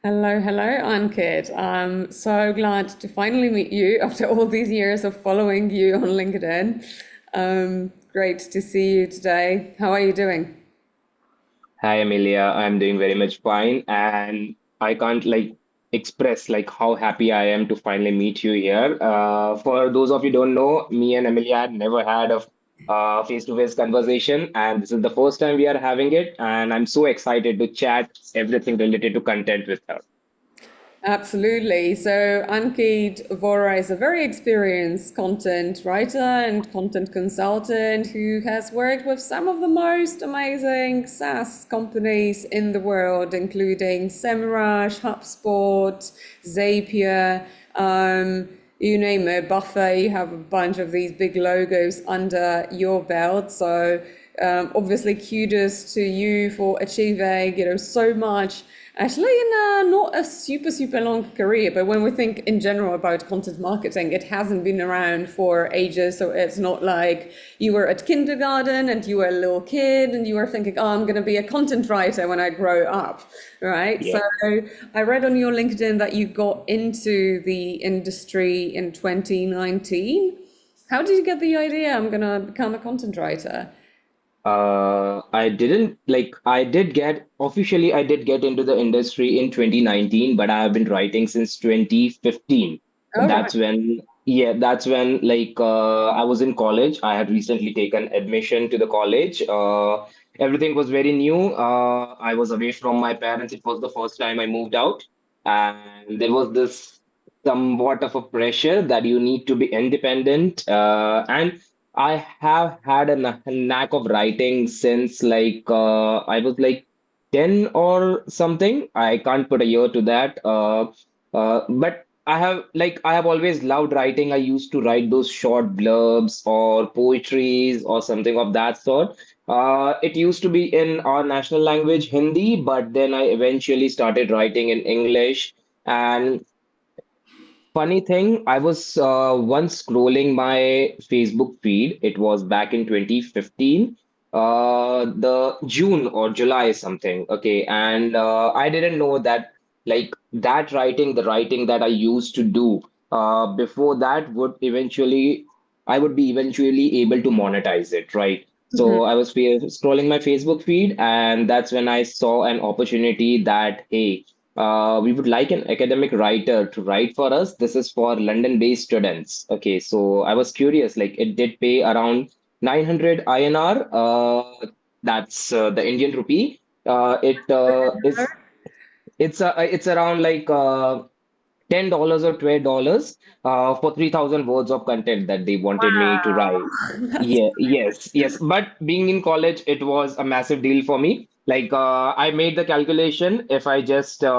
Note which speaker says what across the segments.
Speaker 1: Hello, hello, Ankit. I'm so glad to finally meet you after all these years of following you on LinkedIn. Great to see you today. How are you doing?
Speaker 2: Hi Amelia, I'm doing very much fine, and I can't express how happy I am to finally meet you here. For those of you don't know, me and Amelia had never had a face-to-face conversation, and this is the first time we are having it, and I'm so excited to chat everything related to content with her.
Speaker 1: Absolutely. So, Ankit Vora is a very experienced content writer and content consultant who has worked with some of the most amazing SaaS companies in the world, including Semrush, HubSpot, Zapier. You name it, Buffet, you have a bunch of these big logos under your belt. So obviously kudos to you for achieving, so much. Actually, in not a super long career, but when we think in general about content marketing, it hasn't been around for ages. So it's not like you were at kindergarten and you were a little kid and you were thinking, oh, I'm going to be a content writer when I grow up, right? So
Speaker 2: Yeah.
Speaker 1: I read on your LinkedIn that you got into the industry in 2019. How did you get the idea? I'm going to become a content writer.
Speaker 2: I didn't I did get officially I did get into the industry in 2019, but I have been writing since 2015.
Speaker 1: All right.
Speaker 2: That's when I was in college. I had recently taken admission to the college. Everything was very new. I was away from my parents. It was the first time I moved out, and there was this somewhat of a pressure that you need to be independent. And I have had a knack of writing since I was like 10 or something. I can't put a year to that. But I have always loved writing. I used to write those short blurbs or poetries or something of that sort. It used to be in our national language, Hindi, but then I eventually started writing in English. And funny thing, I was once scrolling my Facebook feed. It was back in 2015, the June or July something. Okay, and I didn't know that that writing, the writing that I used to do before that I would be eventually able to monetize it, right? So I was scrolling my Facebook feed, and that's when I saw an opportunity that, hey, we would like an academic writer to write for us. This is for London-based students. Okay, so I was curious, it did pay around 900 INR. That's the Indian rupee. It is it's around $10 or $12 for 3,000 words of content that they wanted me to write.
Speaker 1: That's
Speaker 2: Yeah, yes. But being in college, it was a massive deal for me. I made the calculation. If I just if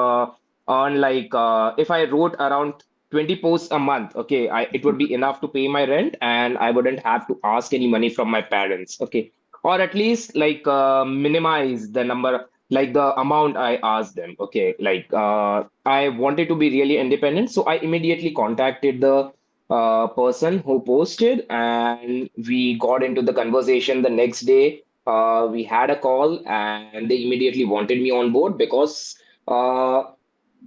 Speaker 2: I wrote around 20 posts a month, okay, it would be enough to pay my rent, and I wouldn't have to ask any money from my parents. Okay, or at least minimize the number, the amount I asked them. Okay, I wanted to be really independent, so I immediately contacted the person who posted, and we got into the conversation the next day. We had a call, and they immediately wanted me on board because uh,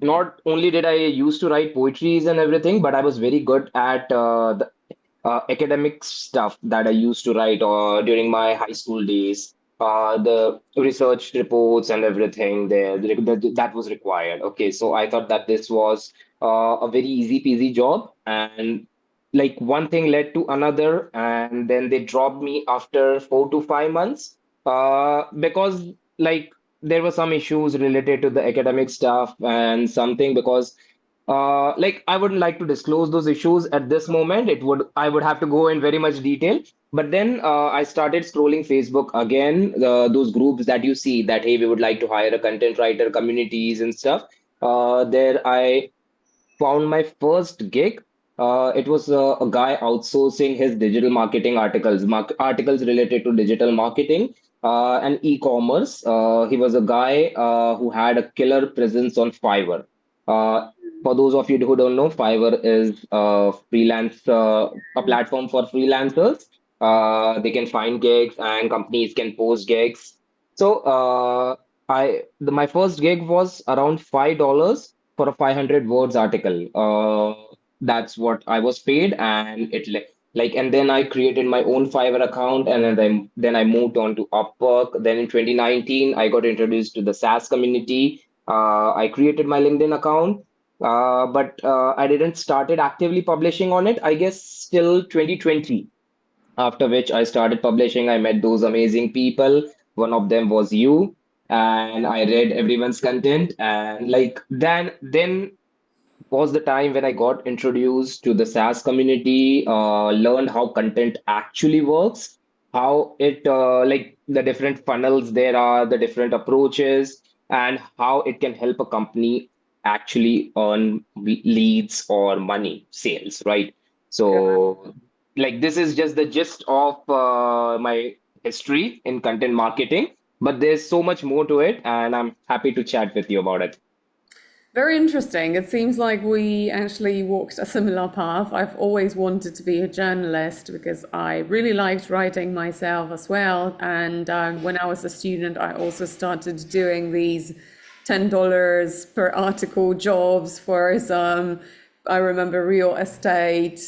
Speaker 2: not only did I used to write poetries and everything, but I was very good at the academic stuff that I used to write during my high school days. The research reports and everything that was required. Okay, so I thought that this was a very easy peasy job, and one thing led to another, and then they dropped me after 4 to 5 months because there were some issues related to the academic stuff and something because I wouldn't like to disclose those issues at this moment. I would have to go in very much detail. But then I started scrolling Facebook again, those groups that you see that, hey, we would like to hire a content writer, communities and stuff. There I found my first gig. It was a guy outsourcing his digital marketing articles related to digital marketing and e-commerce. He was a guy who had a killer presence on Fiverr. Uh, for those of you who don't know, Fiverr is a platform for freelancers. They can find gigs and companies can post gigs. So My first gig was around $5 for a 500 words article. That's what I was paid, and and then I created my own Fiverr account, and then I moved on to Upwork. Then in 2019, I got introduced to the SaaS community. I created my LinkedIn account, but I didn't started actively publishing on it, I guess, till 2020. After which I started publishing. I met those amazing people. One of them was you, and I read everyone's content. And then was the time when I got introduced to the SaaS community, learned how content actually works, how it the different funnels there are, the different approaches, and how it can help a company actually earn leads or money, sales, right? So, this is just the gist of my history in content marketing, but there's so much more to it, and I'm happy to chat with you about it.
Speaker 1: Very interesting. It seems like we actually walked a similar path. I've always wanted to be a journalist because I really liked writing myself as well. And when I was a student, I also started doing these $10 per article jobs for some, I remember, real estate.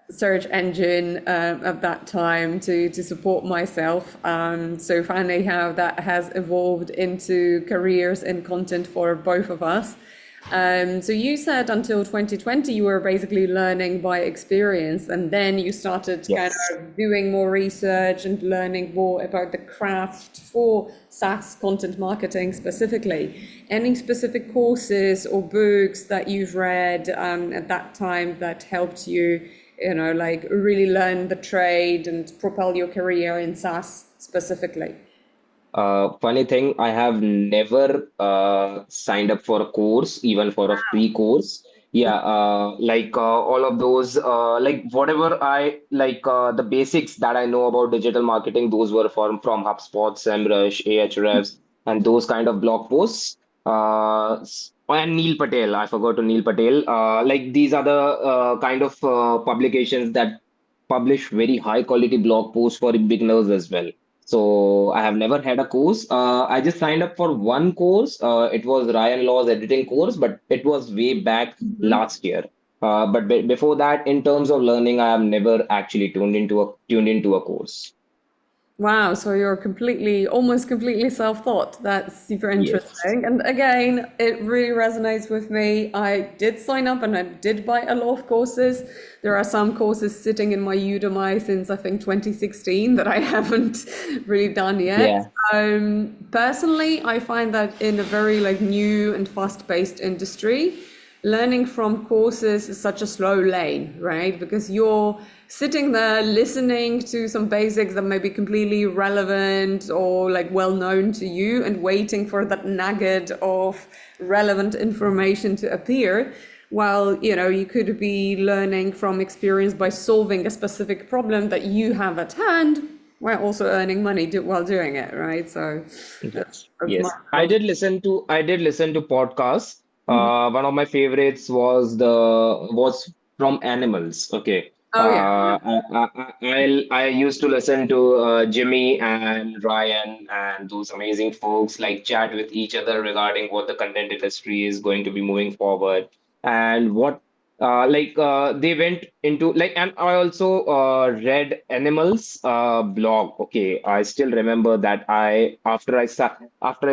Speaker 1: Search engine at that time to support myself. So finally, how that has evolved into careers in content for both of us. So you said until 2020 you were basically learning by experience, and then you started kind
Speaker 2: Yes.
Speaker 1: of doing more research and learning more about the craft for SaaS content marketing specifically. Any specific courses or books that you've read at that time that helped you, like really learn the trade and propel your career in SaaS specifically?
Speaker 2: Funny thing, I have never signed up for a course, even for a free course. Yeah, all of those, whatever the basics that I know about digital marketing, those were from HubSpot, Semrush, Ahrefs, and those kind of blog posts. And Neil Patel, I forgot to Neil Patel. These are the kind of publications that publish very high quality blog posts for beginners as well. So I have never had a course. I just signed up for one course. It was Ryan Law's editing course, but it was way back last year. But before that, in terms of learning, I have never actually tuned into a course.
Speaker 1: Wow, so you're almost completely self-taught. That's super
Speaker 2: Yes.
Speaker 1: interesting. And again, it really resonates with me. I did sign up and I did buy a lot of courses. There are some courses sitting in my Udemy since I think 2016 that I haven't really done yet.
Speaker 2: Yeah.
Speaker 1: Personally, I find that in a very like new and fast-paced industry, learning from courses is such a slow lane, right? Because you're sitting there listening to some basics that may be completely relevant or like well known to you and waiting for that nugget of relevant information to appear. While, you could be learning from experience by solving a specific problem that you have at hand while also earning money while doing it, right? So
Speaker 2: Yes.
Speaker 1: that's my
Speaker 2: Yes. I
Speaker 1: approach.
Speaker 2: did listen to I did listen to podcasts. One of my favorites was from animals. Okay.
Speaker 1: Oh, yeah.
Speaker 2: I used to listen to Jimmy and Ryan and those amazing folks like chat with each other regarding what the content industry is going to be moving forward and what they went into and I also read Animals blog. Okay, I still remember that after I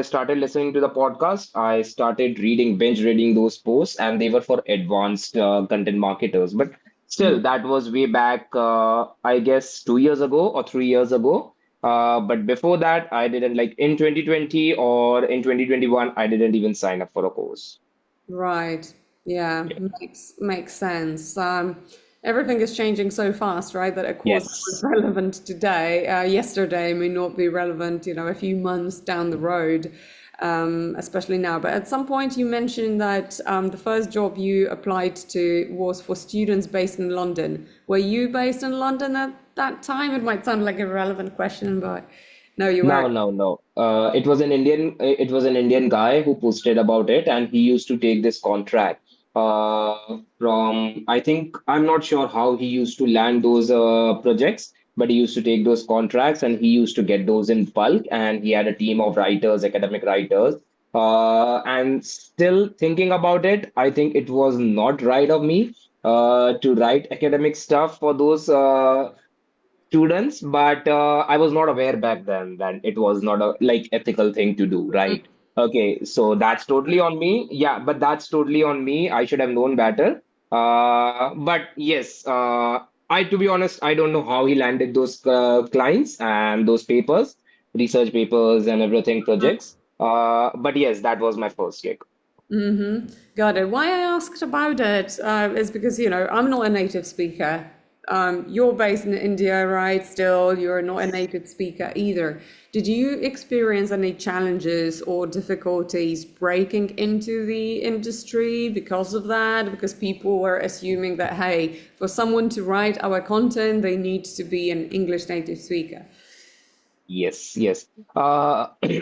Speaker 2: started listening to the podcast, I started binge reading those posts, and they were for advanced content marketers. But still, that was way back, I guess 2 years ago or 3 years ago. But before that, I didn't in 2020 or in 2021, I didn't even sign up for a course.
Speaker 1: Right. Yeah,
Speaker 2: Yeah.
Speaker 1: makes sense. Everything is changing so fast, right? That a course that was
Speaker 2: Yes.
Speaker 1: relevant today, yesterday may not be relevant, a few months down the road, especially now. But at some point, you mentioned that the first job you applied to was for students based in London. Were you based in London at that time? It might sound like a relevant question, but no, you
Speaker 2: No,
Speaker 1: weren't.
Speaker 2: no, no. It was an Indian guy who posted about it, and he used to take this contract from, I think, I'm not sure how he used to land those projects, but he used to take those contracts and he used to get those in bulk. And he had a team of writers, academic writers. And still thinking about it, I think it was not right of me to write academic stuff for those students, but I was not aware back then that it was not a like ethical thing to do, right? Okay, so that's totally on me. Yeah, but that's totally on me. I should have known better. But yes, to be honest, I don't know how he landed those clients and those papers, research papers and everything projects. But yes, that was my first gig.
Speaker 1: Mm-hmm. Got it. Why I asked about it is because, I'm not a native speaker. You're based in India, right? Still, you're not a native speaker either. Did you experience any challenges or difficulties breaking into the industry because of that? Because people were assuming that, hey, for someone to write our content, they need to be an English native speaker.
Speaker 2: Yes, yes.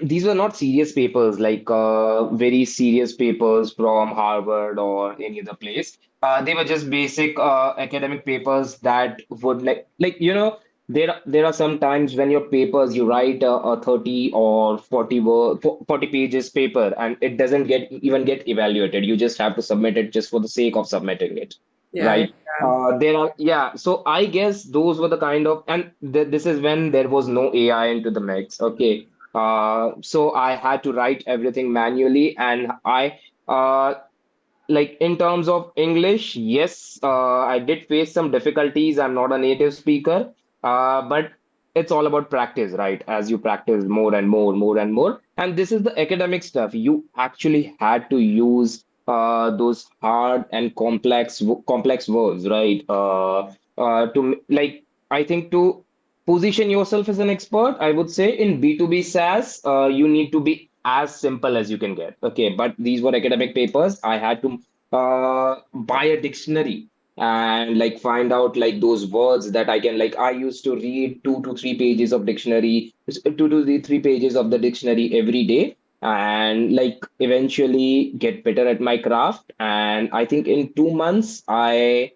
Speaker 2: These were not serious papers, like very serious papers from Harvard or any other place. They were just basic academic papers that would there are some times when your papers you write a 30 or 40 pages paper and it doesn't get evaluated. You just have to submit it just for the sake of submitting it,
Speaker 1: Yeah,
Speaker 2: right? There are, yeah. So I guess those were the kind of, and th this is when there was no AI into the mix. Okay. So I had to write everything manually, and uh, like in terms of English, yes, I did face some difficulties. I'm not a native speaker, but it's all about practice, right? As you practice more and more, more and more. And this is the academic stuff. You actually had to use those hard and complex words, right? I think to position yourself as an expert, I would say in B2B SaaS, you need to be as simple as you can get. Okay, but these were academic papers. I had to buy a dictionary and like find out like those words that I can like I used to read 2 to 3 pages of dictionary, 2 to 3 pages of the dictionary every day, and like eventually get better at my craft. And I think in 2 months I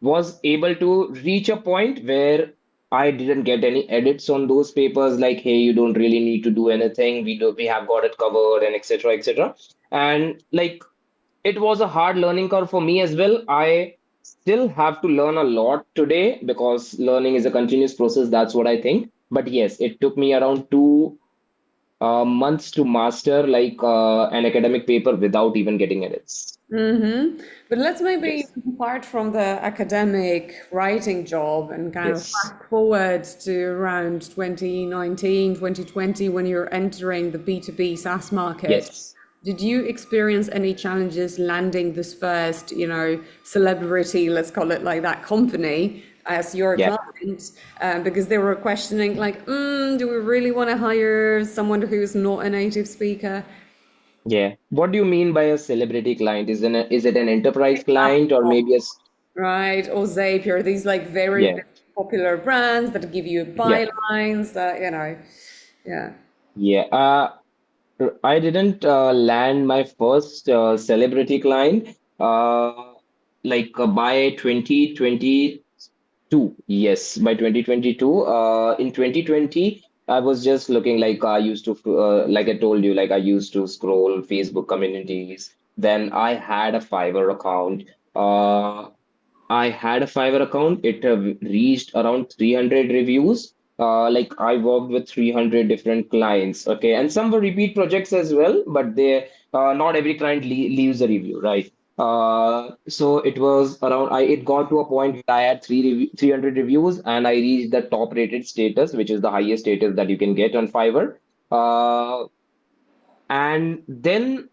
Speaker 2: was able to reach a point where I didn't get any edits on those papers like, hey, you don't really need to do anything. We have got it covered and etc. etc. And like it was a hard learning curve for me as well. I still have to learn a lot today because learning is a continuous process. That's what I think. But yes, it took me around 2 months to master like an academic paper without even getting edits.
Speaker 1: Mm-hmm. But let's maybe
Speaker 2: Yes.
Speaker 1: apart from the academic writing job and kind of
Speaker 2: Yes.
Speaker 1: fast forward to around 2019, 2020, when you're entering the B2B SaaS market.
Speaker 2: Yes.
Speaker 1: Did you experience any challenges landing this first, celebrity, let's call it like that, company as your
Speaker 2: Yeah.
Speaker 1: client? Because they were questioning, like, do we really want to hire someone who's not a native speaker?
Speaker 2: Yeah. What do you mean by a celebrity client? Is it an enterprise client or maybe
Speaker 1: Right, or Zapier, these like very,
Speaker 2: yeah.
Speaker 1: very popular brands that give you
Speaker 2: Yeah.
Speaker 1: bylines that, yeah.
Speaker 2: Yeah. I didn't land my first celebrity client by 2022. Yes, by 2022. In 2020, I was just looking like I used to, like I told you, like I used to scroll Facebook communities. Then I had a Fiverr account. Uh, I had a Fiverr account. It reached around 300 reviews. Like I worked with 300 different clients. Okay, and some were repeat projects as well, but they not every client leaves a review, right? So it was around. It got to a point where I had 300 reviews, and I reached the top rated status, which is the highest status that you can get on Fiverr. Uh, and then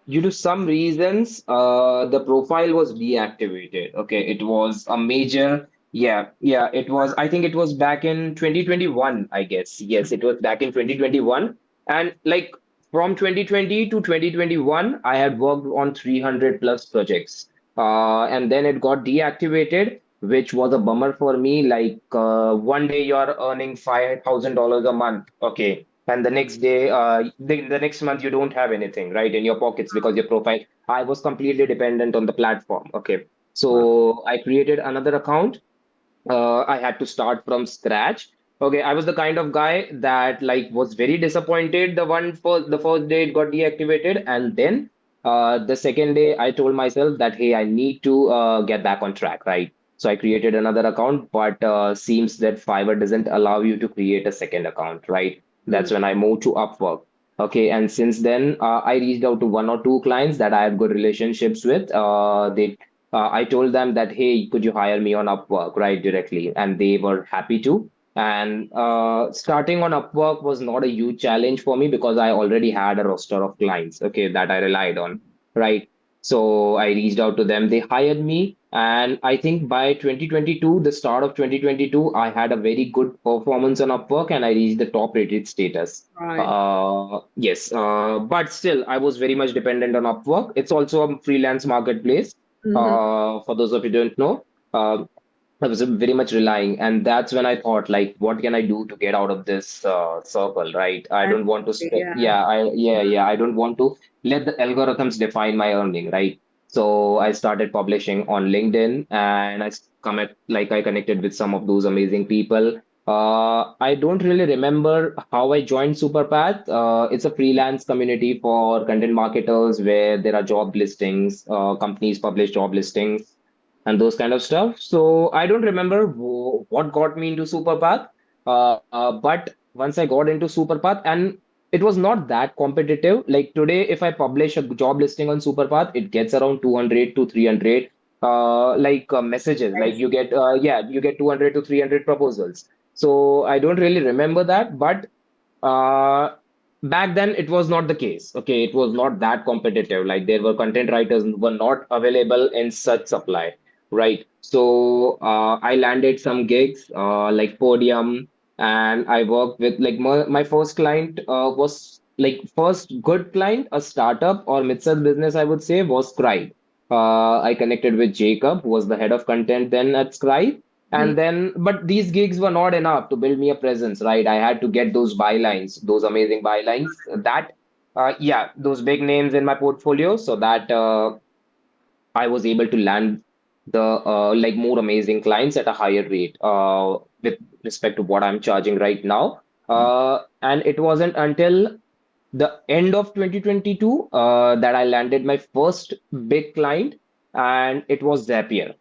Speaker 2: due to some reasons, the profile was deactivated. Okay, it was a major, yeah, it was, I think it was back in 2021, I guess. Yes, it was back in 2021. And like from 2020 to 2021, I had worked on 300 plus projects. And then it got deactivated, which was a bummer for me. Like one day you're earning $5,000 a month. Okay, and the next day the next month you don't have anything right in your pockets because your profile, I was completely dependent on the platform. Okay,
Speaker 1: Wow.
Speaker 2: so I created another account I had to start from scratch. Okay, I was the kind of guy that like was very disappointed the first day it got deactivated, and then the second day I told myself that hey, I need to get back on track, right? So I created another account, but seems that Fiverr doesn't allow you to create a second account, right?
Speaker 1: Hmm.
Speaker 2: That's when I moved to Upwork. Okay, and since then I reached out to one or two clients that I have good relationships with. I told them that, hey, could you hire me on Upwork, right, directly? And they were happy to. And starting on Upwork was not a huge challenge for me because I already had a roster of clients, okay, that I relied on, right? So I reached out to them. They hired me. And I think by 2022, the start of 2022, I had a very good performance on Upwork and I reached the top rated status.
Speaker 1: Right.
Speaker 2: Yes, but still, I was very much dependent on Upwork. It's also a freelance marketplace
Speaker 1: Hmm.
Speaker 2: for those of you who don't know, I was very much relying, and that's when I thought, like, what can I do to get out of this circle, right? I don't want to spend,
Speaker 1: Yeah.
Speaker 2: yeah, I don't want to let the algorithms define my earning, right? So I started publishing on LinkedIn, and I connected with some of those amazing people. I don't really remember how I joined Superpath. It's a freelance community for content marketers where there are job listings, companies publish job listings and those kind of stuff. So I don't remember what got me into Superpath. But once I got into Superpath, and it was not that competitive. Like today, if I publish a job listing on Superpath, it gets around 200 to 300 messages. Like you get 200 to 300 proposals. So I don't really remember that, but uh, back then it was not the case. Okay, it was not that competitive. Like there were content writers who were not available in such supply, right? So I landed some gigs like Podium, and I worked with like my first client was like first good client, a startup or mid-sized business, I would say, was Scribe. I connected with Jacob, who was the head of content then at Scribe.
Speaker 1: Mhm.
Speaker 2: And then, but these gigs were not enough to build me a presence, right? I had to get those bylines, those amazing bylines yeah, those big names in my portfolio so that I was able to land the like more amazing clients at a higher rate with respect to what I'm charging right now. And it wasn't until the end of 2022 that I landed my first big client, and it was Zapier.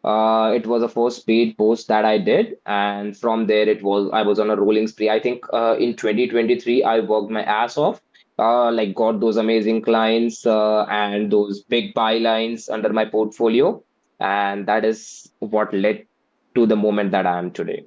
Speaker 2: It was a first paid post that I did, and from there I was on a rolling spree. I think in 2023 I worked my ass off, like got those amazing clients and those big bylines under my portfolio, and that is what led to the moment that I am today.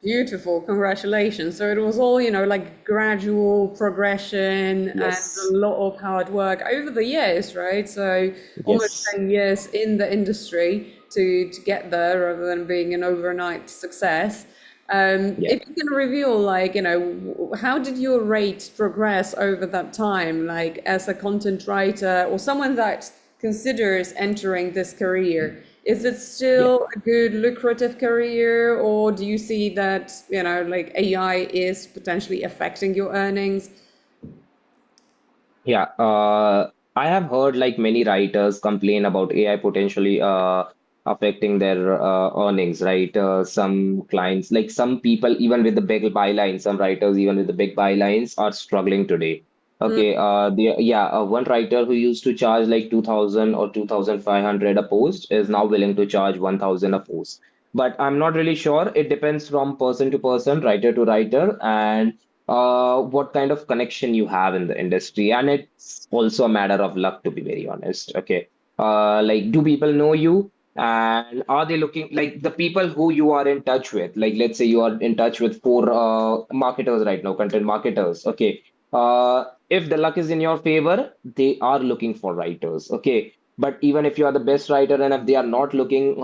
Speaker 1: Beautiful, congratulations. So it was all, like gradual progression and a
Speaker 2: Yes,
Speaker 1: lot of hard work over the years, right? So almost
Speaker 2: yes,
Speaker 1: 10 years in the industry to get there rather than being an overnight success.
Speaker 2: yeah.
Speaker 1: If you can reveal, like, how did your rates progress over that time, like as a content writer or someone that considers entering this career? Is it
Speaker 2: Yeah.
Speaker 1: still a good lucrative career, or do you see that, like AI is potentially affecting your earnings?
Speaker 2: Yeah, I have heard like many writers complain about AI potentially affecting their earnings, right? Some clients, like some people, even with the big bylines, some writers, even with the big bylines, are struggling today. Okay, one writer who used to charge like 2,000 or 2,500 a post is now willing to charge 1,000 a post. But I'm not really sure. It depends from person to person, writer to writer, and what kind of connection you have in the industry. And it's also a matter of luck, to be very honest. Okay. Like, do people know you? And are they looking like the people who you are in touch with? Like, let's say you are in touch with four marketers right now, content marketers. Okay. If the luck is in your favor, they are looking for writers. Okay. But even if you are the best writer and if they are not looking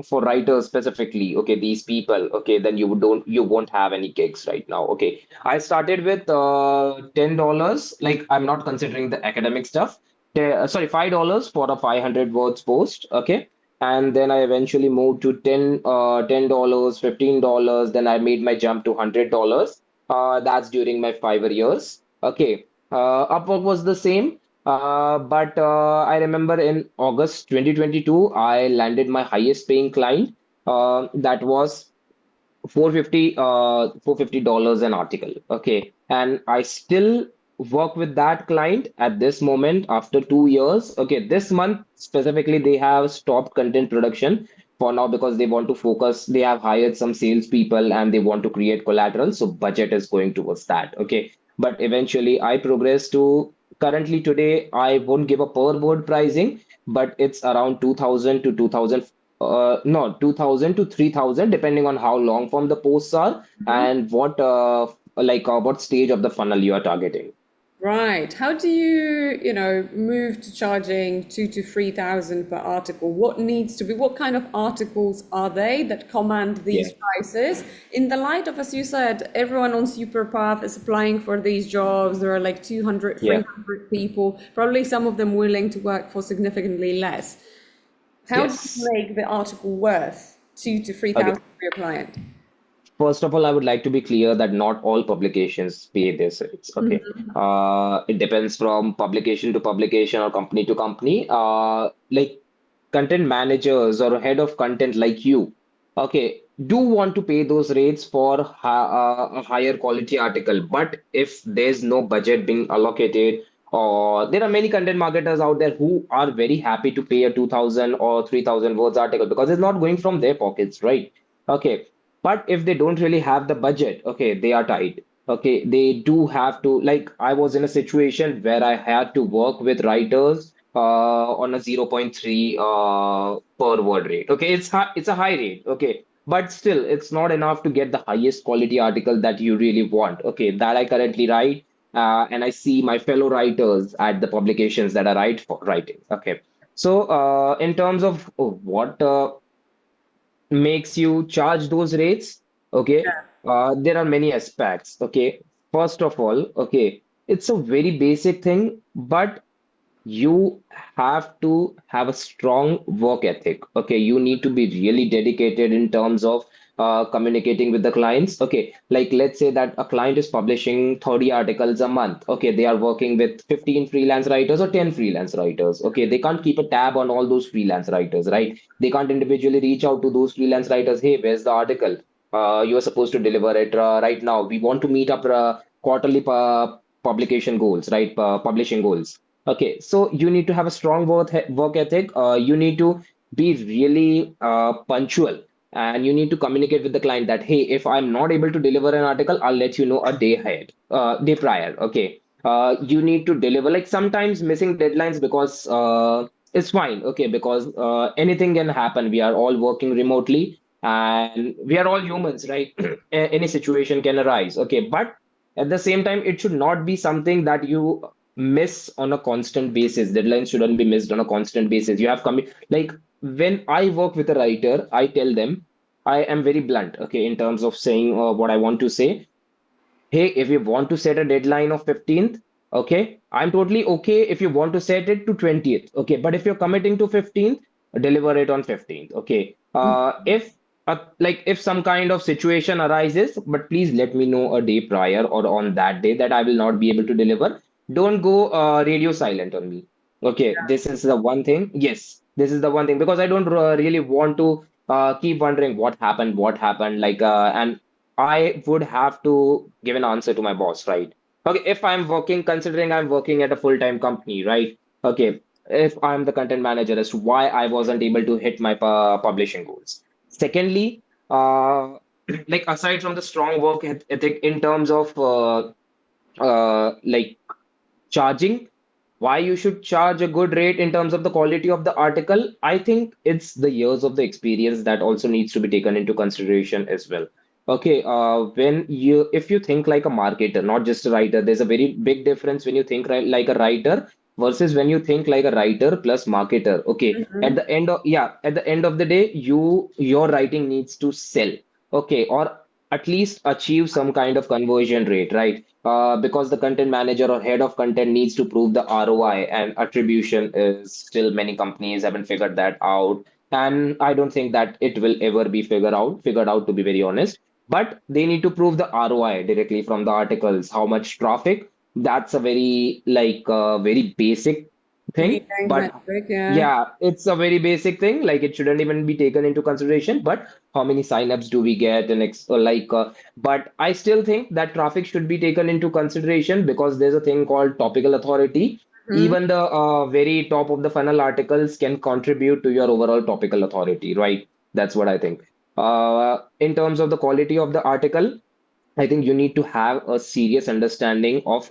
Speaker 2: for writers specifically, okay, these people, okay, then you won't have any gigs right now. Okay, I started with $10. Like I'm not considering the academic stuff. Sorry, $5 for a 500 words post. Okay, and then I eventually moved to $10, $15. Then I made my jump to $100. That's during my 5 years. Okay, Upwork was the same. But I remember in August 2022, I landed my highest paying client. That was 450 an article. Okay. And I still work with that client at this moment after 2 years. Okay. This month specifically, they have stopped content production for now because they want to focus. They have hired some salespeople and they want to create collateral. So budget is going towards that. Okay. But eventually I progress to currently today, I won't give a per word pricing, but it's around 2000 to 2000 no, 2000 to 3000, depending on how long form the posts are and what stage of the funnel you are targeting.
Speaker 1: Right. How do you, move to charging 2 to 3,000 per article? What needs to be, what kind of articles are they that command
Speaker 2: Yeah.
Speaker 1: these prices? In the light of, as you said, everyone on Superpath is applying for these jobs. There are like 200,
Speaker 2: Yeah.
Speaker 1: 300 people, probably some of them willing to work for significantly less. How do you
Speaker 2: Yes.
Speaker 1: make the article worth two to three
Speaker 2: Okay.
Speaker 1: thousand for your client?
Speaker 2: First of all, I would like to be clear that not all publications pay this rates. Okay. It depends from publication to publication or company to company. Like content managers or head of content like you, okay, do want to pay those rates for a higher quality article. But if there's no budget being allocated, or there are many content marketers out there who are very happy to pay a 2000 or 3000 words article because it's not going from their pockets, right? Okay. But if they don't really have the budget, okay, they are tight. Okay, they do have to, like, I was in a situation where I had to work with writers on a zero point 0.3 per word rate. Okay, it's a high rate. Okay, but still, it's not enough to get the highest quality article that you really want. Okay, that I currently write, and I see my fellow writers at the publications that I write for writing. Okay, so in terms of what makes you charge those rates, okay, there are many aspects. Okay, first of all, okay, it's a very basic thing, but you have to have a strong work ethic. Okay, you need to be really dedicated in terms of communicating with the clients. Okay, like let's say that a client is publishing 30 articles a month. Okay, they are working with 15 freelance writers or 10 freelance writers. Okay, they can't keep a tab on all those freelance writers, right? They can't individually reach out to those freelance writers. Hey, where's the article? You are supposed to deliver it right now. We want to meet up quarterly publication goals, right? Publishing goals. Okay, so you need to have a strong work ethic. You need to be really punctual, and you need to communicate with the client that, hey, if I'm not able to deliver an article, I'll let you know a day ahead, day prior. Okay, you need to deliver. Like sometimes missing deadlines because it's fine. Okay, because anything can happen. We are all working remotely, and we are all humans, right? Any situation can arise. Okay, but at the same time, it should not be something that you miss on a constant basis. Deadlines shouldn't be missed on a constant basis. You have come like when I work with a writer, I tell them I am very blunt, okay, in terms of saying what I want to say. Hey, if you want to set a deadline of 15th, okay, I'm totally okay if you want to set it to 20th, okay, but if you're committing to 15th, deliver it on 15th, okay. If if some kind of situation arises, but please let me know a day prior or on that day that I will not be able to deliver. Don't go radio silent on me. Okay, this is the one thing. Yes, this is the one thing because I don't really want to keep wondering what happened, and I would have to give an answer to my boss, right? Okay, if I'm working, considering I'm working at a full-time company, right? Okay, if I'm the content manager as to why I wasn't able to hit my publishing goals. Secondly, like aside from the strong work ethic in terms of like charging, why you should charge a good rate in terms of the quality of the article, I think it's the years of the experience that also needs to be taken into consideration as well. Okay, when you if you think like a marketer, not just a writer, there's a very big difference when you think like a writer versus when you think like a writer plus marketer. Okay, at the end of the day, your writing needs to sell. Okay, or at least achieve some kind of conversion rate, right? Because the content manager or head of content needs to prove the ROI, and attribution is still many companies haven't figured that out. And I don't think that it will ever be figured out to be very honest. But they need to prove the ROI directly from the articles, how much traffic. That's a very very basic. thing,
Speaker 1: Leading
Speaker 2: but
Speaker 1: metric, yeah.
Speaker 2: yeah, it's a very basic thing. Like it shouldn't even be taken into consideration. But how many signups do we get, and but I still think that traffic should be taken into consideration because there's a thing called topical authority.
Speaker 1: Hmm.
Speaker 2: Even the very top of the funnel articles can contribute to your overall topical authority, right? That's what I think. In terms of the quality of the article, I think you need to have a serious understanding of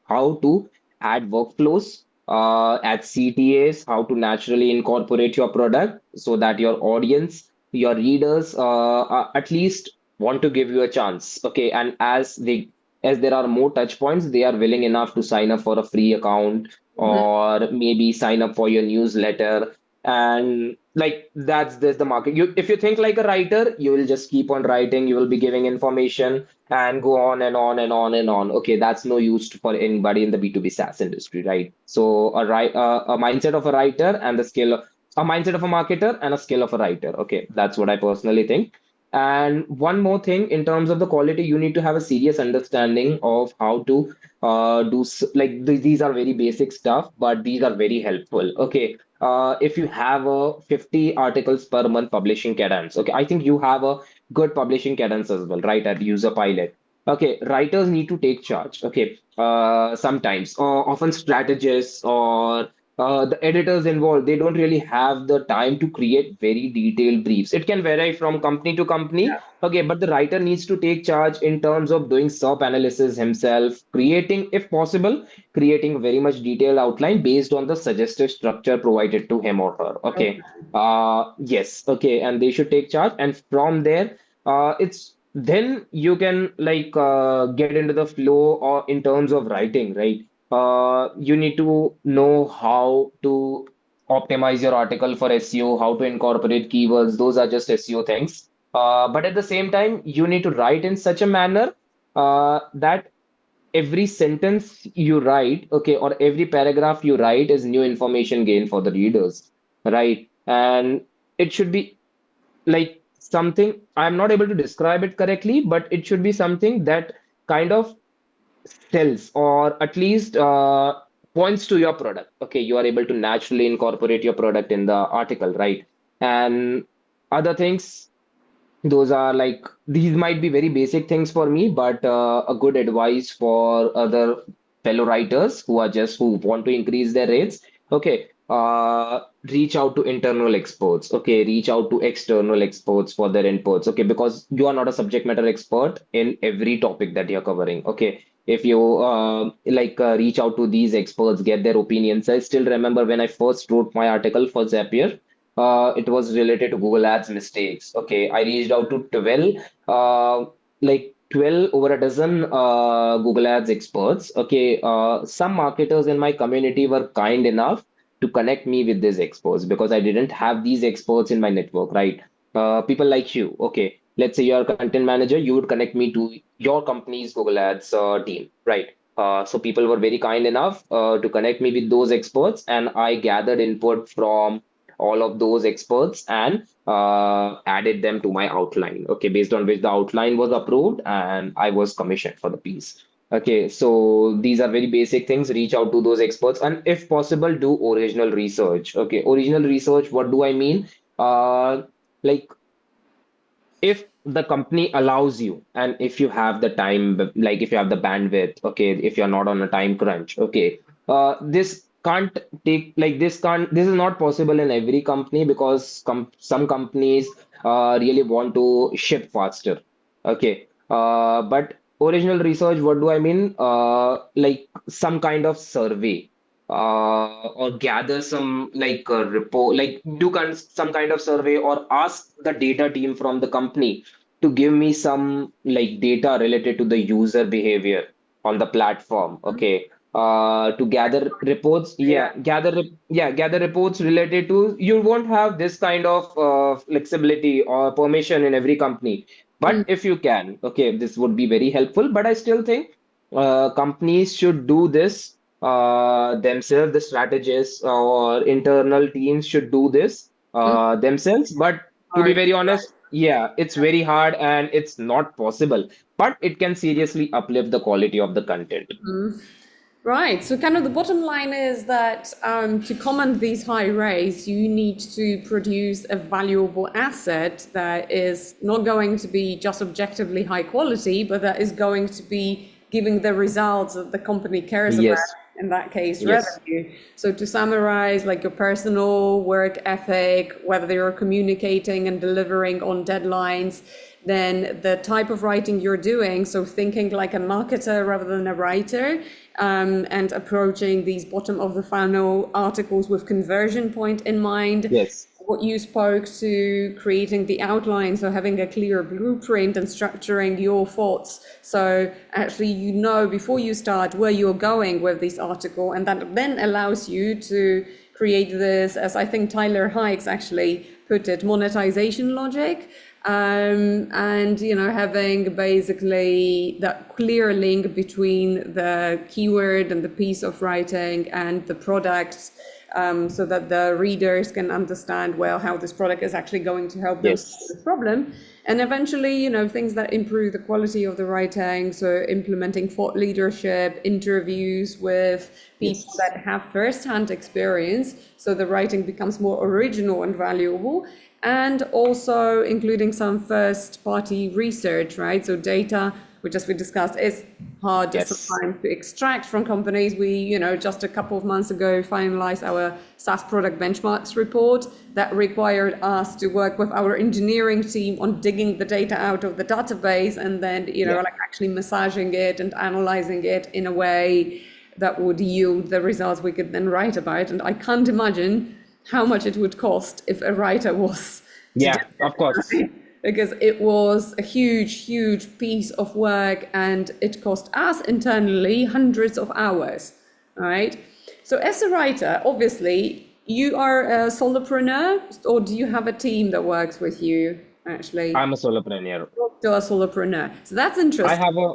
Speaker 2: how to add workflows, add CTAs, how to naturally incorporate your product so that your audience, your readers, at least want to give you a chance. Okay, and as there are more touch points, they are willing enough to sign up for a free account or maybe sign up for your newsletter. And like there's the market. If you think like a writer, you will just keep on writing, you will be giving information and go on and on and on and on. Okay, that's no use for anybody in the B2B SaaS industry, right? So a mindset of a writer and the skill of a mindset of a marketer and a skill of a writer. Okay, that's what I personally think. And one more thing, in terms of the quality, you need to have a serious understanding of how to these are very basic stuff, but these are very helpful. Okay, if you have a 50 articles per month publishing cadence, okay, I think you have a good publishing cadence as well, right? At user pilot. Okay, writers need to take charge. Okay, sometimes, or often strategists or the editors involved, they don't really have the time to create very detailed briefs. It can vary from company to company. Okay, but the writer needs to take charge in terms of doing SERP analysis himself, creating, if possible, creating a very much detailed outline based on the suggested structure provided to him or her. Okay.
Speaker 1: Okay.
Speaker 2: Yes, okay, and they should take charge, and from there, it's then you can get into the flow or in terms of writing, right? You need to know how to optimize your article for SEO, how to incorporate keywords. Those are just SEO things. But at the same time, you need to write in such a manner that every sentence you write, okay, or every paragraph you write is new information gain for the readers, right? And it should be like something, I'm not able to describe it correctly, but it should be something that kind of sells or at least points to your product. Okay, you are able to naturally incorporate your product in the article, right? And other things, those are like these might be very basic things for me, but a good advice for other fellow writers who are just who want to increase their rates. Okay, reach out to internal experts. Okay, reach out to external experts for their inputs. Okay, because you are not a subject matter expert in every topic that you're covering. Okay, if you reach out to these experts, get their opinions. I still remember when I first wrote my article for Zapier, it was related to Google Ads mistakes. Okay, I reached out to 12, 12 over a dozen Google Ads experts. Okay, some marketers in my community were kind enough to connect me with these experts because I didn't have these experts in my network, right? People like you. Okay, let's say you're a content manager, you would connect me to your company's Google Ads team, right? So people were very kind enough to connect me with those experts, and I gathered input from all of those experts and added them to my outline. Okay, based on which the outline was approved and I was commissioned for the piece. Okay, so these are very basic things. Reach out to those experts and if possible, do original research. Okay, original research, what do I mean? Like if the company allows you and if you have the time, like if you have the bandwidth, okay, if you're not on a time crunch, okay, this can't take like this is not possible in every company because some companies really want to ship faster. Okay, but original research, what do I mean? Like some kind of survey or gather some like a report, like some kind of survey or ask the data team from the company to give me some like data related to the user behavior on the platform. Okay. To gather reports,
Speaker 1: Yeah.
Speaker 2: gather reports related to you won't have this kind of flexibility or permission in every company. But
Speaker 1: Mm.
Speaker 2: if you can, okay, this would be very helpful. But I still think companies should do this themselves, the strategists or internal teams should do this
Speaker 1: Mm.
Speaker 2: themselves. But to be
Speaker 1: Hard.
Speaker 2: very honest, yeah, it's very hard and it's not possible, but it can seriously uplift the quality of the content.
Speaker 1: Mm. Right. So kind of the bottom line is that to command these high rates, you need to produce a valuable asset that is not going to be just objectively high quality, but that is going to be giving the results that the company cares about,
Speaker 2: Yes,
Speaker 1: in that case,
Speaker 2: yes,
Speaker 1: revenue. So to summarize, like your personal work ethic, whether you're communicating and delivering on deadlines, then the type of writing you're doing, so thinking like a marketer rather than a writer, and approaching these bottom of the funnel articles with conversion point in mind.
Speaker 2: yes,
Speaker 1: What you spoke to creating the outline, so having a clear blueprint and structuring your thoughts. So actually, you know, before you start where you're going with this article, and that then allows you to create this, as I think Tyler Hikes actually put it, monetization logic. And having basically that clear link between the keyword and the piece of writing and the product, so that the readers can understand well how this product is actually going to help them solve
Speaker 2: yes,
Speaker 1: this problem. And eventually, things that improve the quality of the writing, so implementing thought leadership, interviews with people
Speaker 2: yes,
Speaker 1: that have first-hand experience, so the writing becomes more original and valuable, and also including some first-party research, right? So data, which, as we discussed, is hard
Speaker 2: yes,
Speaker 1: sometimes to extract from companies. We, just a couple of months ago, finalized our SaaS product benchmarks report that required us to work with our engineering team on digging the data out of the database and then,
Speaker 2: yeah,
Speaker 1: like actually massaging it and analyzing it in a way that would yield the results we could then write about. And I can't imagine how much it would cost if a writer was to do
Speaker 2: yeah, of
Speaker 1: it,
Speaker 2: course.
Speaker 1: right? Because it was a huge, huge piece of work and it cost us internally hundreds of hours, right? So as a writer, obviously, you are a solopreneur, or do you have a team that works with you, actually?
Speaker 2: I'm a solopreneur.
Speaker 1: You're still a solopreneur. So that's
Speaker 2: I
Speaker 1: interesting.
Speaker 2: have a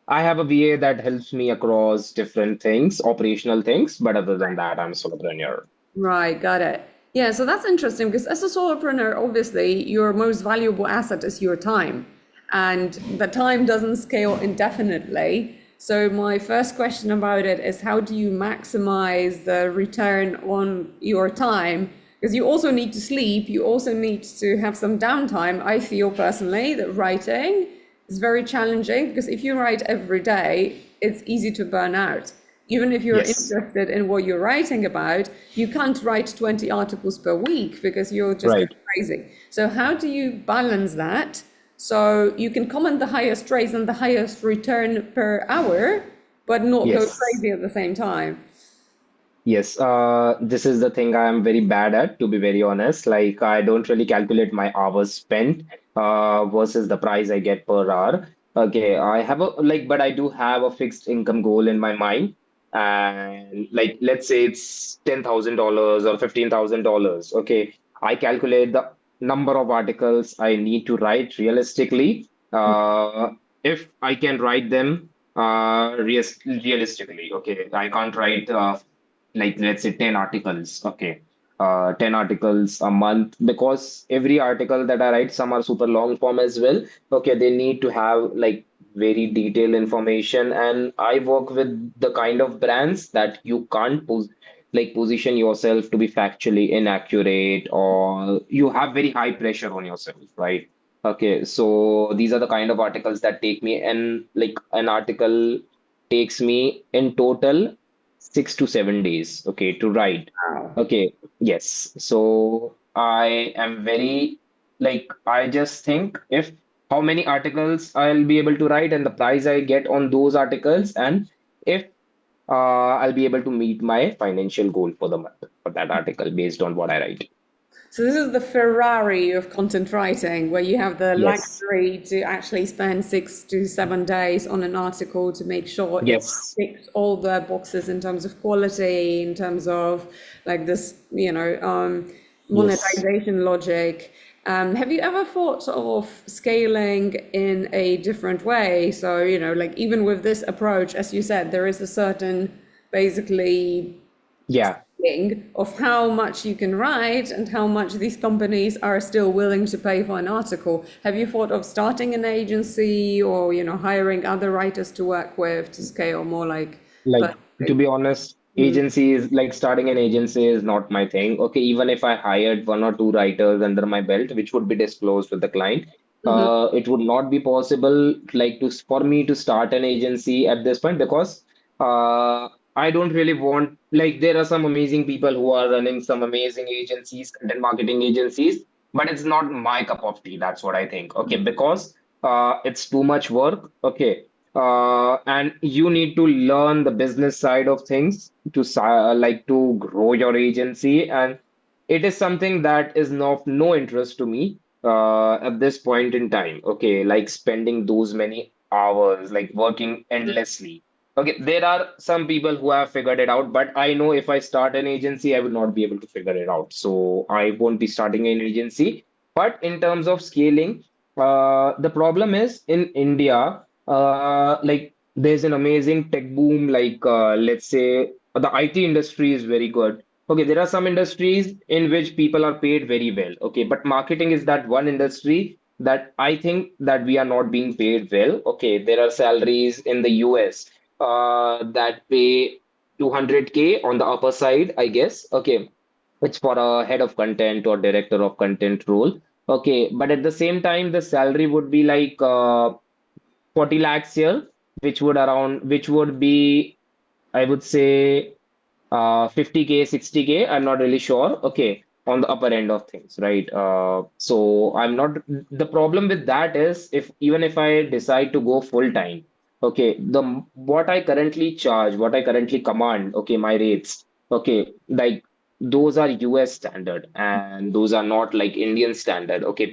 Speaker 2: I have a VA that helps me across different things, operational things, but other than that, I'm a solopreneur.
Speaker 1: Right, got it. Yeah, so that's interesting because as a solopreneur, obviously, your most valuable asset is your time, and the time doesn't scale indefinitely. So my first question about it is how do you maximize the return on your time? Because you also need to sleep, you also need to have some downtime. I feel personally that writing is very challenging because if you write every day, it's easy to burn out. Even if you're
Speaker 2: Yes,
Speaker 1: interested in what you're writing about, you can't write 20 articles per week because you'll just go
Speaker 2: right.
Speaker 1: crazy. So how do you balance that so you can command the highest rates and the highest return per hour, but not go
Speaker 2: Yes.
Speaker 1: crazy at the same time?
Speaker 2: Yes, this is the thing I am very bad at, to be very honest. Like, I don't really calculate my hours spent versus the price I get per hour. Okay, I have a like, but I do have a fixed income goal in my mind. And like, let's say it's $10,000 or $15,000. Okay, I calculate the number of articles I need to write realistically. If I can write them realistically, okay, I can't write like let's say 10 articles, okay, 10 articles a month, because every article that I write, some are super long form as well. Okay, they need to have like very detailed information, and I work with the kind of brands that you can't position yourself to be factually inaccurate, or you have very high pressure on yourself, right? Okay, so these are the kind of articles that take me, and like an article takes me in total 6 to 7 days, okay, to write.
Speaker 1: Wow.
Speaker 2: Okay, yes. So I am very like, I just think if how many articles I'll be able to write and the price I get on those articles, and if I'll be able to meet my financial goal for the month for that article based on what I write.
Speaker 1: So this is the Ferrari of content writing, where you have the
Speaker 2: Yes,
Speaker 1: luxury to actually spend 6 to 7 days on an article to make sure it
Speaker 2: yes,
Speaker 1: ticks all the boxes in terms of quality, in terms of like this,
Speaker 2: yes.
Speaker 1: monetization logic. Have you ever thought of scaling in a different way? So, like even with this approach, as you said, there is a certain basically
Speaker 2: Yeah.
Speaker 1: of how much you can write and how much these companies are still willing to pay for an article. Have you thought of starting an agency or, hiring other writers to work with to scale more like
Speaker 2: Like
Speaker 1: per
Speaker 2: To be honest,
Speaker 1: Mm-hmm.
Speaker 2: agencies like starting an agency is not my thing. Okay, even if I hired one or two writers under my belt, which would be disclosed with the client, it would not be possible like to for me to start an agency at this point because I don't really want like there are some amazing people who are running some amazing agencies, content marketing agencies, but it's not my cup of tea. That's what I think. Okay, because it's too much work. Okay, and you need to learn the business side of things to like to grow your agency, and it is something that is of no interest to me at this point in time. Okay, like spending those many hours, like working endlessly. Okay, there are some people who have figured it out, but I know if I start an agency, I will not be able to figure it out. So I won't be starting an agency. But in terms of scaling, the problem is in India like there's an amazing tech boom, like let's say the IT industry is very good. Okay, there are some industries in which people are paid very well. Okay, but marketing is that one industry that I think that we are not being paid well. Okay, there are salaries in the US that pay 200K on the upper side, I guess. Okay, it's for a head of content or director of content role. Okay, but at the same time, the salary would be like 40 lakhs here, which would be, I would say, 50K, 60K. I'm not really sure. Okay, on the upper end of things, right? So I'm not, the problem with that is if even if I decide to go full time, okay, what I currently charge, what I currently command, okay, my rates, okay, like those are US standard and those are not like Indian standard. Okay,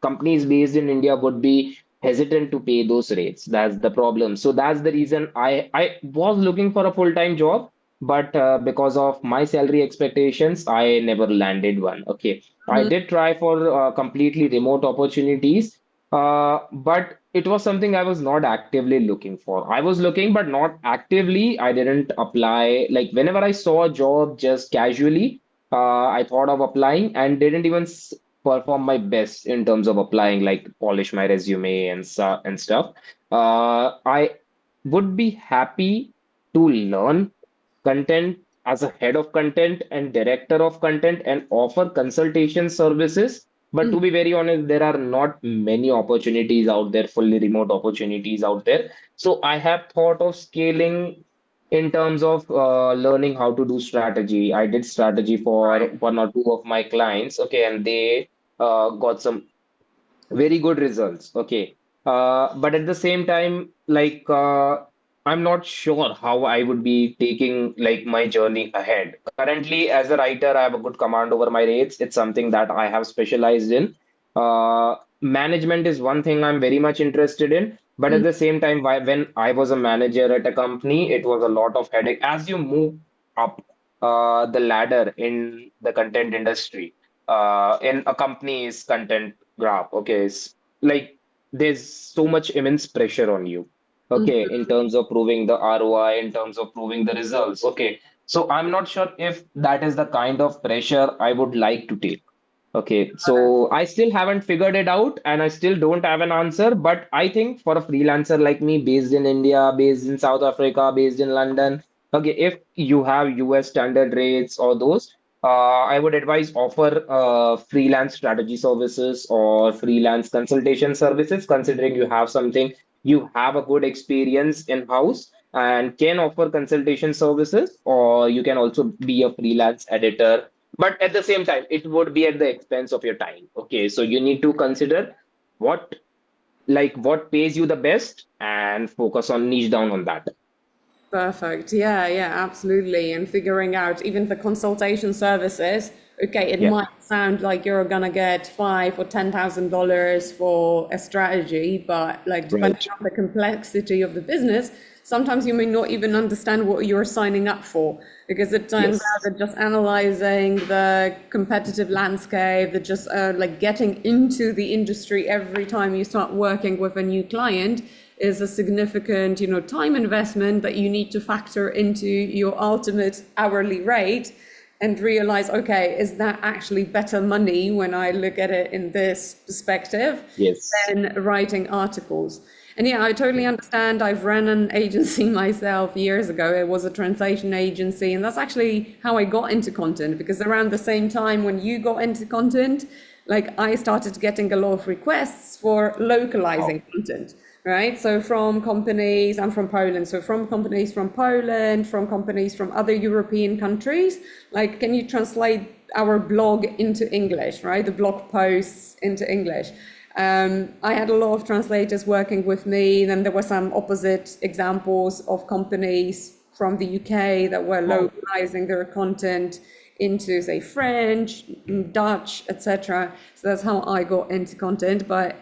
Speaker 2: companies based in India would be hesitant to pay those rates. That's the problem. So that's the reason I was looking for a full-time job, but because of my salary expectations, I never landed one. Okay, I
Speaker 1: Mm-hmm.
Speaker 2: did try for completely remote opportunities, but it was something I was not actively looking for. I was looking, but not actively. I didn't apply. Like whenever I saw a job just casually, I thought of applying and didn't even perform my best in terms of applying, like polish my resume and stuff. I would be happy to learn content as a head of content and director of content and offer consultation services. But to be very honest, there are not many opportunities out there, fully remote opportunities out there. So I have thought of scaling in terms of learning how to do strategy. I did strategy for
Speaker 1: Right.
Speaker 2: one or two of my clients, okay, and they got some very good results. Okay. But at the same time, like I'm not sure how I would be taking like my journey ahead. Currently, as a writer, I have a good command over my rates. It's something that I have specialized in. Management is one thing I'm very much interested in. But at the same time, when I was a manager at a company, it was a lot of headache. As you move up the ladder in the content industry, in a company's content graph. Okay, like there's so much immense pressure on you. Okay, in terms of proving the ROI, in terms of proving the results. Okay, so I'm not sure if that is the kind of pressure I would like to take. Okay, so I still haven't figured it out and I still don't have an answer. But I think for a freelancer like me, based in India, based in South Africa, based in London, okay, if you have US standard rates or those, I would advise offer freelance strategy services or freelance consultation services, considering you have something, you have a good experience in-house and can offer consultation services, or you can also be a freelance editor, but at the same time it would be at the expense of your time. Okay, so you need to consider what what pays you the best and focus on niche down on that.
Speaker 1: Perfect. Yeah, yeah, absolutely. And figuring out even the consultation services. Okay, it
Speaker 2: Yeah,
Speaker 1: might sound like you're gonna get $5,000 or $10,000 for a strategy, but like depending
Speaker 2: right.
Speaker 1: on the complexity of the business, sometimes you may not even understand what you're signing up for because it turns out
Speaker 2: Yes,
Speaker 1: that just analyzing the competitive landscape, that just like getting into the industry every time you start working with a new client is a significant, time investment that you need to factor into your ultimate hourly rate and realize, okay, is that actually better money when I look at it in this perspective
Speaker 2: yes.
Speaker 1: than writing articles? And yeah, I totally understand. I've ran an agency myself years ago. It was a translation agency, and that's actually how I got into content because around the same time when you got into content, like I started getting a lot of requests for
Speaker 2: Wow.
Speaker 1: localizing content, right? So from companies, I'm from Poland, so from companies from Poland, from companies from other European countries, like, can you translate our blog into English, right? The blog posts into English. I had a lot of translators working with me. Then there were some opposite examples of companies from the UK that were
Speaker 2: Wow.
Speaker 1: localizing their content into, say, French, Dutch, etc. So that's how I got into content. But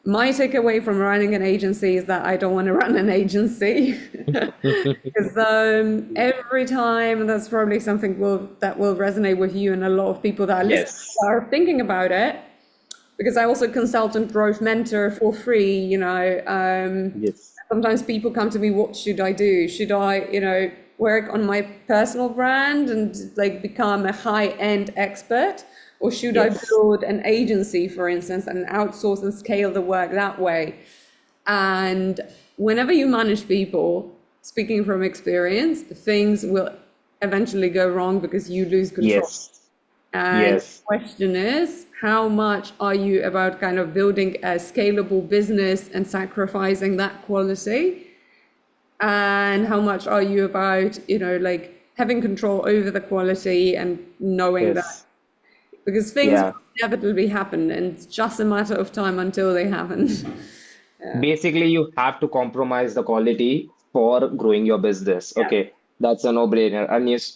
Speaker 1: my takeaway from running an agency is that I don't want to run an agency because every time, and that's probably something that will resonate with you and a lot of people that are listening
Speaker 2: Yes.
Speaker 1: are thinking about it, because I also consult and growth mentor for free,
Speaker 2: Yes.
Speaker 1: sometimes people come to me, what should I do? Should I, work on my personal brand and like become a high-end expert? Or should I
Speaker 2: Yes.
Speaker 1: build an agency, for instance, and outsource and scale the work that way? And whenever you manage people, speaking from experience, things will eventually go wrong because you lose control.
Speaker 2: Yes.
Speaker 1: And the
Speaker 2: Yes.
Speaker 1: question is, how much are you about kind of building a scalable business and sacrificing that quality? And how much are you about, like having control over the quality and knowing that,
Speaker 2: Yes.
Speaker 1: because things
Speaker 2: Yeah.
Speaker 1: will inevitably happen and it's just a matter of time until they happen.
Speaker 2: Basically, you have to compromise the quality for growing your business.
Speaker 1: Yeah.
Speaker 2: Okay, that's a no-brainer.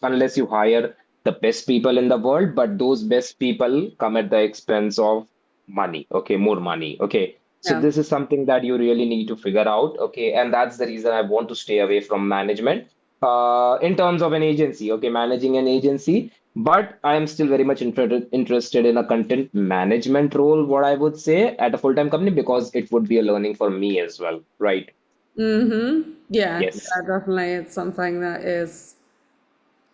Speaker 2: Unless you hire the best people in the world, but those best people come at the expense of money. Okay, more money. Okay, so
Speaker 1: Yeah.
Speaker 2: this is something that you really need to figure out. Okay, and that's the reason I want to stay away from management. In terms of an agency, okay, managing an agency, but I am still very much interested in a content management role, what I would say, at a full-time company because it would be a learning for me as well, right?
Speaker 1: Yeah,
Speaker 2: Yes.
Speaker 1: yeah, definitely. It's something that is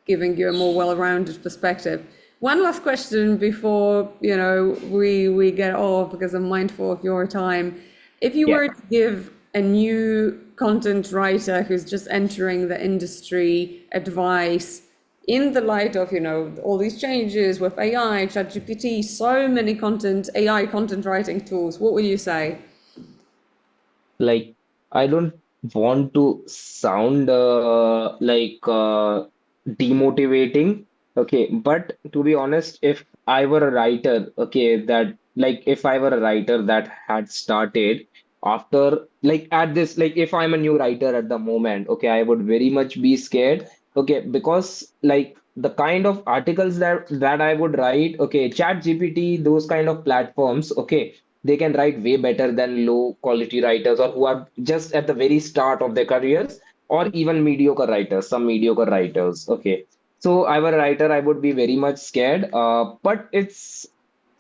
Speaker 1: giving you a more well-rounded perspective. One last question before, we get off because I'm mindful of your time. If you
Speaker 2: Yeah.
Speaker 1: were to give a new content writer who's just entering the industry advice in the light of, all these changes with AI, ChatGPT, so many AI content writing tools, what would you say?
Speaker 2: Like, I don't want to sound demotivating, okay, but to be honest, if I were a writer, okay, if I were a writer that had started after, like, at this, like, if I'm a new writer at the moment, okay, I would very much be scared, okay, because, like, the kind of articles that I would write, okay, Chat GPT, those kind of platforms, okay, they can write way better than low quality writers or who are just at the very start of their careers or even mediocre writers, some mediocre writers. Okay. So I were a writer, I would be very much scared. But it's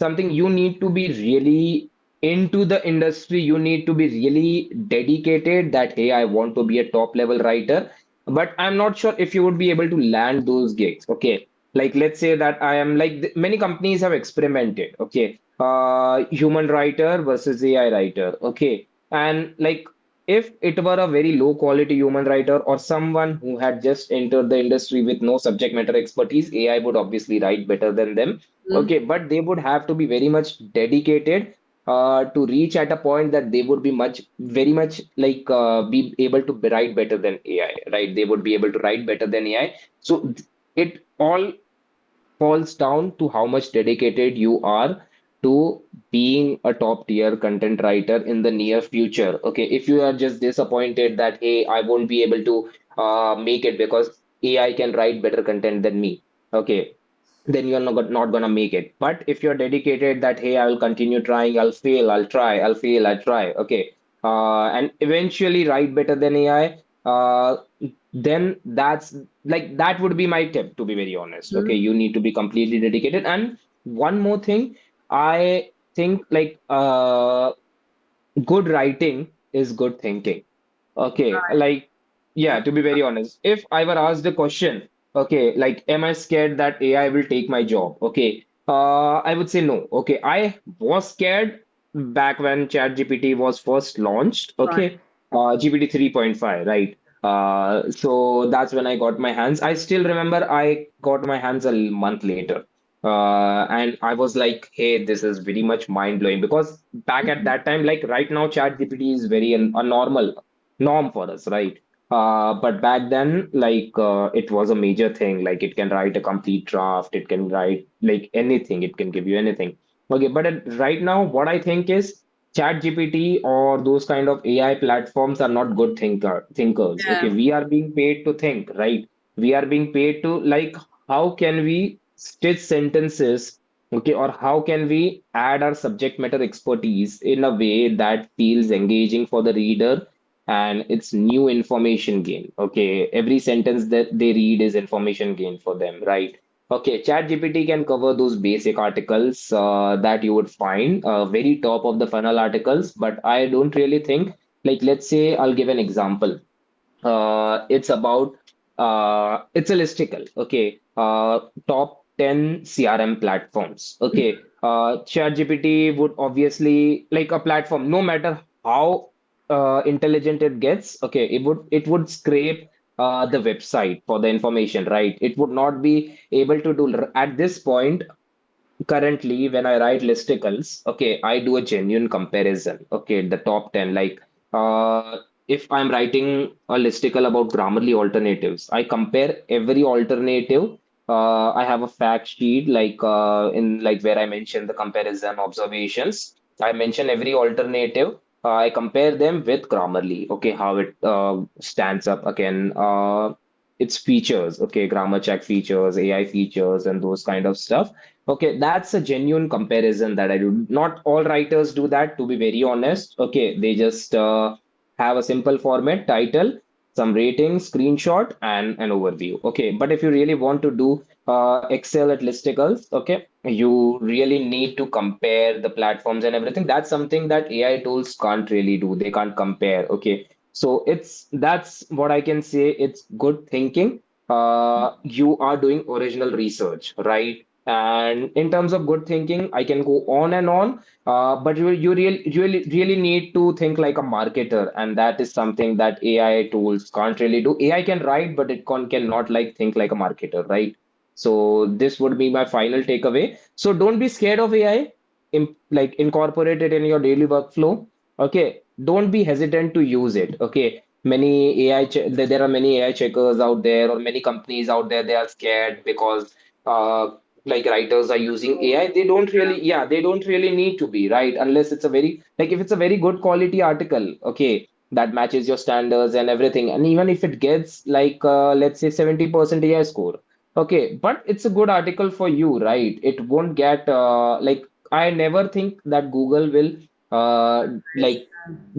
Speaker 2: something you need to be really into the industry. You need to be really dedicated that, hey, I want to be a top level writer. But I'm not sure if you would be able to land those gigs. Okay. Like, let's say that I am like many companies have experimented. Okay, human writer versus AI writer. Okay. And like if it were a very low quality human writer or someone who had just entered the industry with no subject matter expertise, AI would obviously write better than them. Okay, but they would have to be very much dedicated to reach at a point that they would be very much be able to write better than AI, right? They would be able to write better than AI. So it all falls down to how much dedicated you are to being a top tier content writer in the near future. Okay, if you are just disappointed that, hey, I won't be able to make it because AI can write better content than me, okay, then you're not gonna make it. But if you're dedicated that, hey, I will continue trying, I'll fail, I'll try, I'll fail, I try, okay, and eventually write better than AI, then that would be my tip, to be very honest. Okay,
Speaker 1: Mm-hmm.
Speaker 2: you need to be completely dedicated. And one more thing, I think good writing is good thinking. Okay, like, yeah, to be very honest, if I were asked the question, okay, like, am I scared that AI will take my job? Okay, I would say no. Okay, I was scared back when ChatGPT was first launched,
Speaker 1: Right.
Speaker 2: okay, GPT 3.5, right? So that's when I got my hands. I still remember I got my hands a month later. And I was like, hey, this is very much mind blowing because back at that time, like right now, ChatGPT is very a normal norm for us, right? But back then, like it was a major thing. Like it can write a complete draft, it can write like anything, it can give you anything. Okay, but right now, what I think is ChatGPT or those kind of AI platforms are not good thinkers. Okay,
Speaker 1: Yeah.
Speaker 2: we are being paid to think, right? We are being paid to like how can we stitch sentences, okay, or how can we add our subject matter expertise in a way that feels engaging for the reader and it's new information gain. Okay, every sentence that they read is information gain for them, right? Okay, ChatGPT can cover those basic articles that you would find, very top of the funnel articles, but I don't really think, like, let's say I'll give an example. It's about it's a listicle. Okay. Top 10 CRM platforms. Okay. ChatGPT would obviously like a platform, no matter how intelligent it gets, okay, it would scrape the website for the information, right? It would not be able to do at this point. Currently, when I write listicles, okay, I do a genuine comparison. Okay, the top 10, like if I'm writing a listicle about Grammarly alternatives, I compare every alternative. I have a fact sheet like in like where I mention the comparison observations. I mention every alternative. I compare them with Grammarly. Okay, how it stands up again. Its features, okay, grammar check features, AI features, and those kind of stuff. Okay, that's a genuine comparison that I do. Not all writers do that, to be very honest. Okay, they just have a simple format, title, some rating, screenshot, and an overview. Okay, but if you really want to do Excel at listicles, okay, you really need to compare the platforms and everything. That's something that AI tools can't really do. They can't compare. Okay, so that's what I can say. It's good thinking. You are doing original research, right? And in terms of good thinking, I can go on and on. But you really need to think like a marketer, and that is something that AI tools can't really do. AI can write, but cannot like think like a marketer, right? So this would be my final takeaway. So don't be scared of AI. Like incorporate it in your daily workflow. Okay, don't be hesitant to use it. Okay, there are many AI checkers out there, or many companies out there. They are scared because like writers are using AI, they don't really need to be, right? Unless it's a very, like if it's a very good quality article, okay, that matches your standards and everything. And even if it gets like, let's say 70% AI score, okay, but it's a good article for you, right? It won't get, I never think that Google will, like,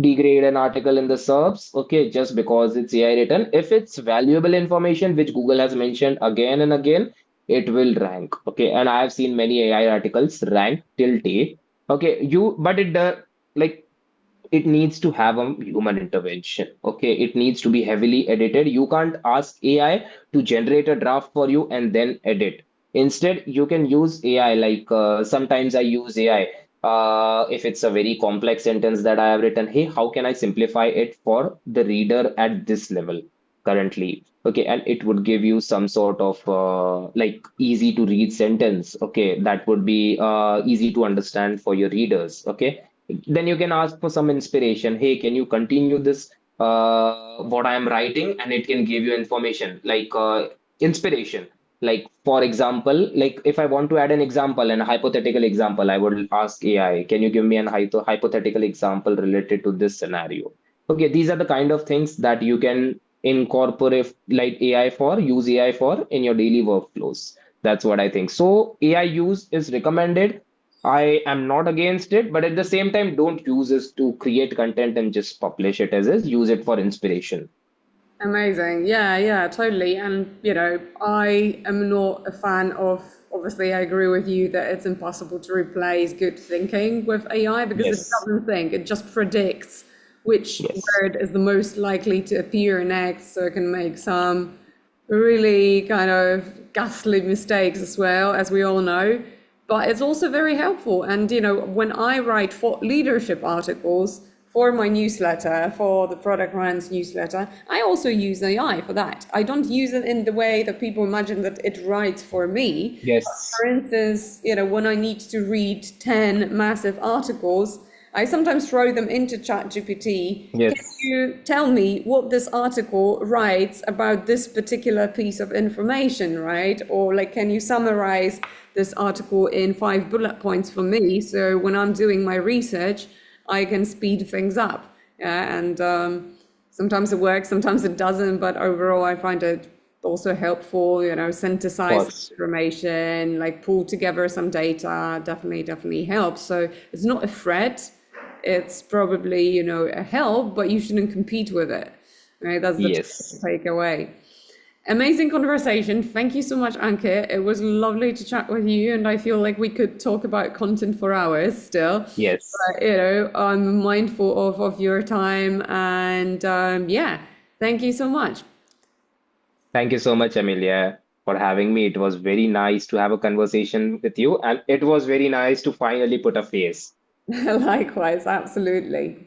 Speaker 2: degrade an article in the SERPs, okay, just because it's AI written. If it's valuable information, which Google has mentioned again and again, it will rank. Okay, and I have seen many AI articles rank till date. Okay, but it does, like, it needs to have a human intervention. Okay, it needs to be heavily edited. You can't ask AI to generate a draft for you and then edit. Instead, you can use AI. Like sometimes I use AI. If it's a very complex sentence that I have written, hey, how can I simplify it for the reader at this level currently? Okay, and it would give you some sort of like easy to read sentence. Okay, that would be easy to understand for your readers. Okay, then you can ask for some inspiration. Hey, can you continue this what I am writing? And it can give you information like inspiration. Like for example, like if I want to add an example, an hypothetical example, I would ask AI, can you give me an hypothetical example related to this scenario? Okay, these are the kind of things that you can incorporate like AI for, use AI for in your daily workflows. That's what I think. So AI use is recommended. I am not against it, but at the same time, don't use this to create content and just publish it as is. Use it for inspiration.
Speaker 1: Amazing. Yeah, yeah, totally. And, I am not a fan of, obviously, I agree with you that it's impossible to replace good thinking with AI because it
Speaker 2: Yes.
Speaker 1: doesn't think, it just predicts which
Speaker 2: Yes.
Speaker 1: word is the most likely to appear next. So it can make some really kind of ghastly mistakes as well, as we all know. but it's also very helpful. And when I write for leadership articles for my newsletter, for the Product Brands newsletter, I also use AI for that. I don't use it in the way that people imagine that it writes for me.
Speaker 2: Yes.
Speaker 1: For instance, when I need to read 10 massive articles, I sometimes throw them into ChatGPT. Can
Speaker 2: Yes.
Speaker 1: you tell me what this article writes about this particular piece of information, right? Or like, can you summarize this article in 5 bullet points for me? So when I'm doing my research, I can speed things up. Yeah, and sometimes it works, sometimes it doesn't, but overall, I find it also helpful,
Speaker 2: Of
Speaker 1: synthesize
Speaker 2: course.
Speaker 1: information, like pull together some data, definitely helps. So it's not a threat. It's probably, a help, but you shouldn't compete with it, right? That's the
Speaker 2: Yes.
Speaker 1: takeaway. Amazing conversation. Thank you so much, Ankit. It was lovely to chat with you, and I feel like we could talk about content for hours still.
Speaker 2: Yes.
Speaker 1: But, I'm mindful of your time, and yeah, thank you so much.
Speaker 2: Thank you so much, Amelia, for having me. It was very nice to have a conversation with you, and it was very nice to finally put a face.
Speaker 1: Likewise, absolutely.